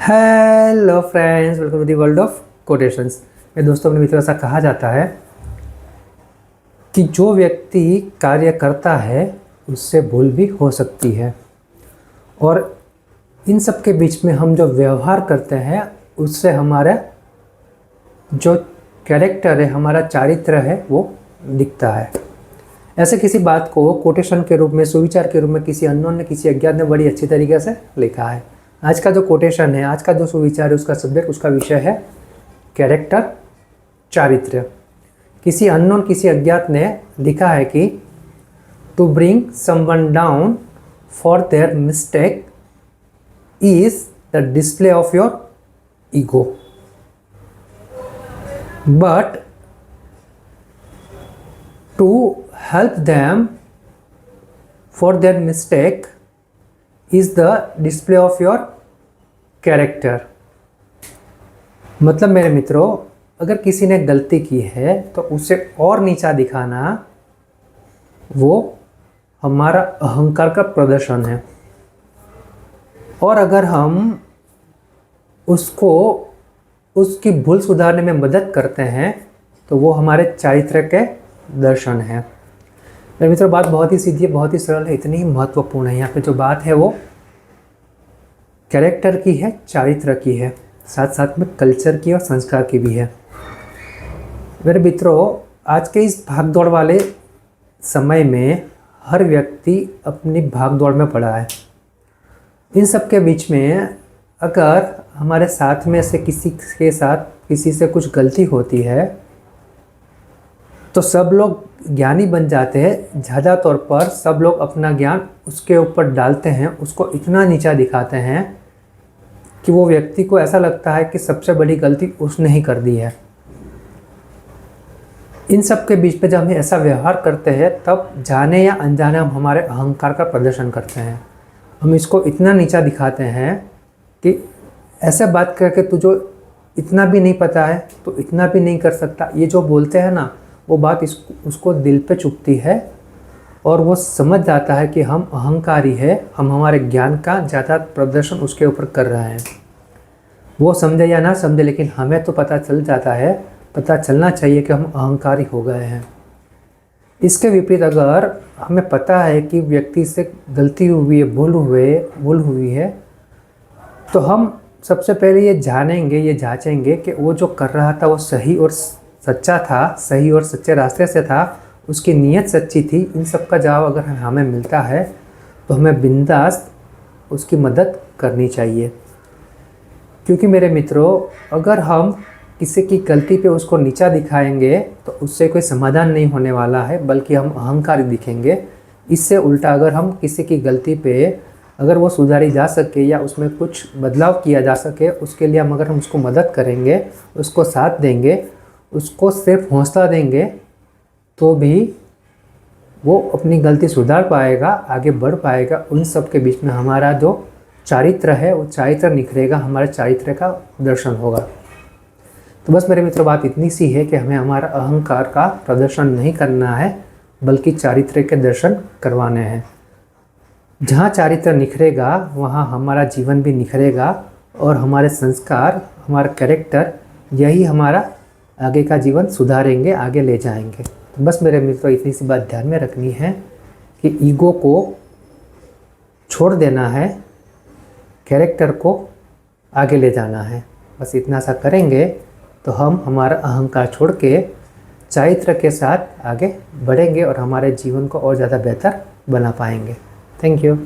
Hello friends, welcome to the world of quotations. मेरे दोस्तों, अपने मित्रों, ऐसा कहा जाता है कि जो व्यक्ति कार्य करता है उससे भूल भी हो सकती है, और इन सब के बीच में हम जो व्यवहार करते हैं उससे हमारा जो कैरेक्टर है, हमारा चारित्र है, वो दिखता है। ऐसे किसी बात को कोटेशन के रूप में, सुविचार के रूप में किसी अननोन ने, किसी अज्ञात ने बड़ी अच्छी तरीके से लिखा है। आज का जो कोटेशन है, आज का जो सुविचार है, उसका सब्जेक्ट, उसका विषय है कैरेक्टर, चारित्र। किसी अननोन, किसी अज्ञात ने लिखा है कि to bring someone down for their mistake is the display of your ego, but to help them for their mistake is the display of your character। मतलब मेरे मित्रों, अगर किसी ने गलती की है तो उसे और नीचा दिखाना वो हमारा अहंकार का प्रदर्शन है, और अगर हम उसको उसकी भूल सुधारने में मदद करते हैं तो वो हमारे चारित्र के दर्शन है। मेरे मित्रों, बात बहुत ही सीधी है, बहुत ही सरल है, इतनी ही महत्वपूर्ण है। यहाँ पे जो बात है वो कैरेक्टर की है, चारित्र की है, साथ साथ में कल्चर की और संस्कार की भी है। मेरे मित्रों, आज के इस भागदौड़ वाले समय में हर व्यक्ति अपनी भागदौड़ में पड़ा है। इन सब के बीच में अगर हमारे साथ में से किसी के साथ किसी से कुछ गलती होती है तो सब लोग ज्ञानी बन जाते हैं। ज़्यादा तौर पर सब लोग अपना ज्ञान उसके ऊपर डालते हैं, उसको इतना नीचा दिखाते हैं कि वो व्यक्ति को ऐसा लगता है कि सबसे बड़ी गलती उसने ही कर दी है। इन सब के बीच में जब हम ऐसा व्यवहार करते हैं तब जाने या अनजाने हम हमारे अहंकार का प्रदर्शन करते हैं। हम इसको इतना नीचा दिखाते हैं कि ऐसे बात करके तुझे इतना भी नहीं पता है, तो इतना भी नहीं कर सकता, ये जो बोलते हैं ना, वो बात उसको दिल पे चुभती है और वो समझ जाता है कि हम अहंकारी है, हम हमारे ज्ञान का ज़्यादा प्रदर्शन उसके ऊपर कर रहे हैं। वो समझे या ना समझे, लेकिन हमें तो पता चल जाता है, पता चलना चाहिए कि हम अहंकारी हो गए हैं। इसके विपरीत अगर हमें पता है कि व्यक्ति से गलती हुई है, भूल हुई है, तो हम सबसे पहले ये जानेंगे, ये जांचेंगे कि वो जो कर रहा था वो सही और सच्चा था, सही और सच्चे रास्ते से था, उसकी नीयत सच्ची थी। इन सब का जवाब अगर हमें मिलता है तो हमें बिंदास उसकी मदद करनी चाहिए। क्योंकि मेरे मित्रों, अगर हम किसी की गलती पे उसको नीचा दिखाएंगे तो उससे कोई समाधान नहीं होने वाला है, बल्कि हम अहंकारी दिखेंगे। इससे उल्टा अगर हम किसी की गलती पे अगर वो सुधारी जा सके या उसमें कुछ बदलाव किया जा सके, उसके लिए अगर हम उसको मदद करेंगे, उसको साथ देंगे, उसको सिर्फ हौसला देंगे, तो भी वो अपनी गलती सुधार पाएगा, आगे बढ़ पाएगा। उन सब के बीच में हमारा जो चारित्र है वो चारित्र निखरेगा, हमारे चारित्र का दर्शन होगा। तो बस मेरे मित्रों, बात इतनी सी है कि हमें हमारा अहंकार का प्रदर्शन नहीं करना है, बल्कि चारित्र के दर्शन करवाने हैं। जहाँ चारित्र निखरेगा वहाँ हमारा जीवन भी निखरेगा, और हमारे संस्कार, हमारा कैरेक्टर, यही हमारा आगे का जीवन सुधारेंगे, आगे ले जाएंगे। तो बस मेरे मित्रों, इतनी सी बात ध्यान में रखनी है कि ईगो को छोड़ देना है, कैरेक्टर को आगे ले जाना है। बस इतना सा करेंगे तो हम हमारा अहंकार छोड़ के चारित्र के साथ आगे बढ़ेंगे और हमारे जीवन को और ज़्यादा बेहतर बना पाएंगे। Thank you.